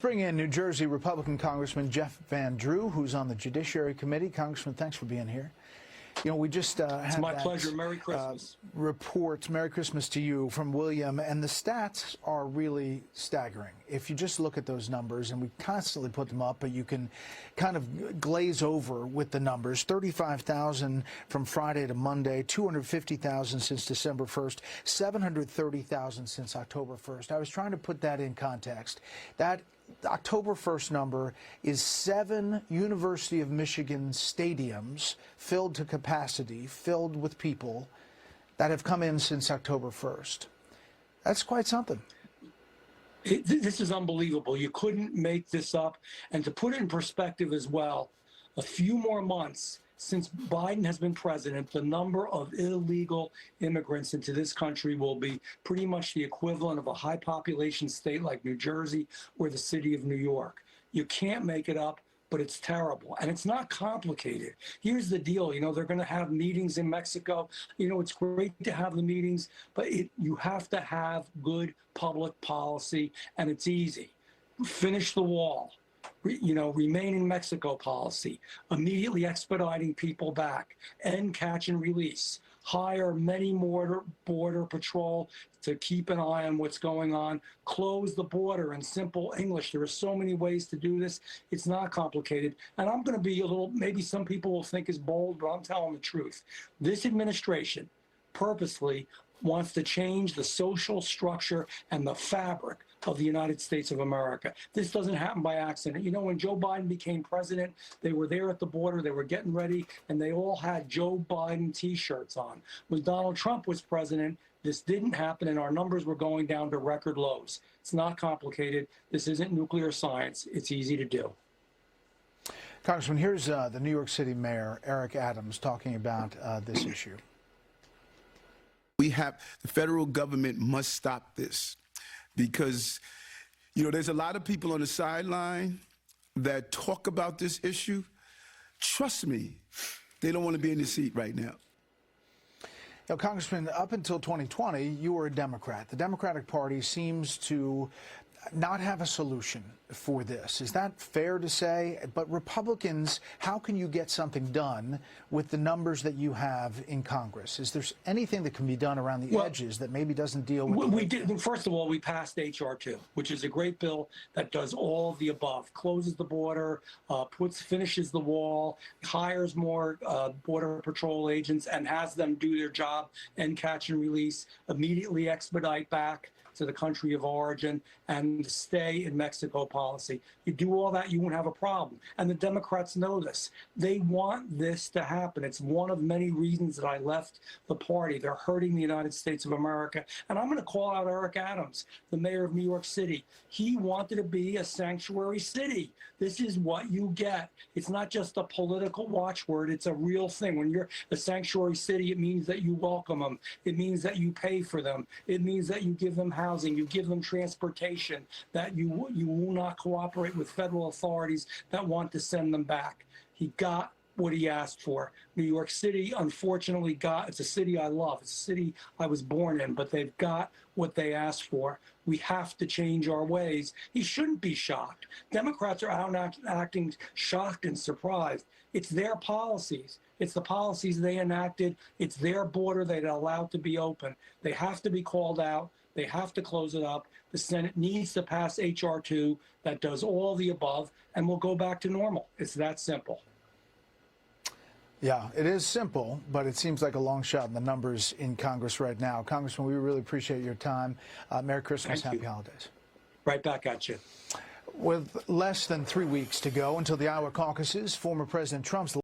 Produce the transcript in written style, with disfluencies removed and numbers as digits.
bring in New Jersey Republican Congressman Jeff Van Drew, who's on the Judiciary Committee. Congressman, thanks for being here. You know, we just it's my pleasure. Merry Christmas. Report, Merry Christmas to you from William, and the stats are really staggering. If you just look at those numbers, and we constantly put them up, but you can kind of glaze over with the numbers. 35,000 from Friday to Monday, 250,000 since December 1st, 730,000 since October 1st. I was trying to put that in context. That October 1st number is 7 University of Michigan stadiums filled to capacity, filled with people that have come in since October 1st. That's quite something. This is unbelievable. You couldn't make this up. And to put it in perspective as well, a few more months since Biden has been president, the number of illegal immigrants into this country will be pretty much the equivalent of a high population state like New Jersey or the city of New York. You can't make it up, but it's terrible. And it's not complicated. Here's the deal. You know, they're going to have meetings in Mexico. You know, it's great to have the meetings, but you have to have good public policy, and it's easy. Finish the wall. You know, remain in Mexico policy, immediately expediting people back, end catch and release, hire many more border patrol to keep an eye on what's going on, close the border in simple English. There are so many ways to do this. It's not complicated. And I'm going to be a little, maybe some people will think is bold, but I'm telling the truth. This administration purposely wants to change the social structure and the fabric of the United States of America. This doesn't happen by accident. You know, when Joe Biden became president, they were there at the border, they were getting ready, and they all had Joe Biden T-shirts on. When Donald Trump was president, this didn't happen, and our numbers were going down to record lows. It's not complicated. This isn't nuclear science. It's easy to do. Congressman, here's the New York City Mayor, Eric Adams, talking about this issue. The federal government must stop this because, you know, there's a lot of people on the sideline that talk about this issue. Trust me, they don't want to be in the seat right now. Now, Congressman, up until 2020, you were a Democrat. The Democratic Party seems to not have a solution for this. Is that fair to say? But Republicans, how can you get something done with the numbers that you have in Congress? Is there anything that can be done around the edges that maybe doesn't deal with we did. First of all, we passed H.R. 2, which is a great bill that does all of the above, closes the border, finishes the wall, hires more Border Patrol agents and has them do their job and catch and release, immediately expedite back to the country of origin, and stay in Mexico policy. You do all that, you won't have a problem. And the Democrats know this. They want this to happen. It's one of many reasons that I left the party. They're hurting the United States of America. And I'm going to call out Eric Adams, the mayor of New York City. He wanted to be a sanctuary city. This is what you get. It's not just a political watchword. It's a real thing. When you're a sanctuary city, it means that you welcome them. It means that you pay for them. It means that you give them housing, you give them transportation, that you will not cooperate with federal authorities that want to send them back. He got what he asked for. New York City, unfortunately, it's a city I love. It's a city I was born in, but they've got what they asked for. We have to change our ways. He shouldn't be shocked. Democrats are out acting shocked and surprised. It's their policies. It's the policies they enacted. It's their border they allowed to be open. They have to be called out. They have to close it up. The Senate needs to pass H.R. 2 that does all the above, and we'll go back to normal. It's that simple. Yeah, it is simple, but it seems like a long shot in the numbers in Congress right now. Congressman, we really appreciate your time. Merry Christmas, happy holidays. Right back at you. With less than 3 weeks to go until the Iowa caucuses, former President Trump's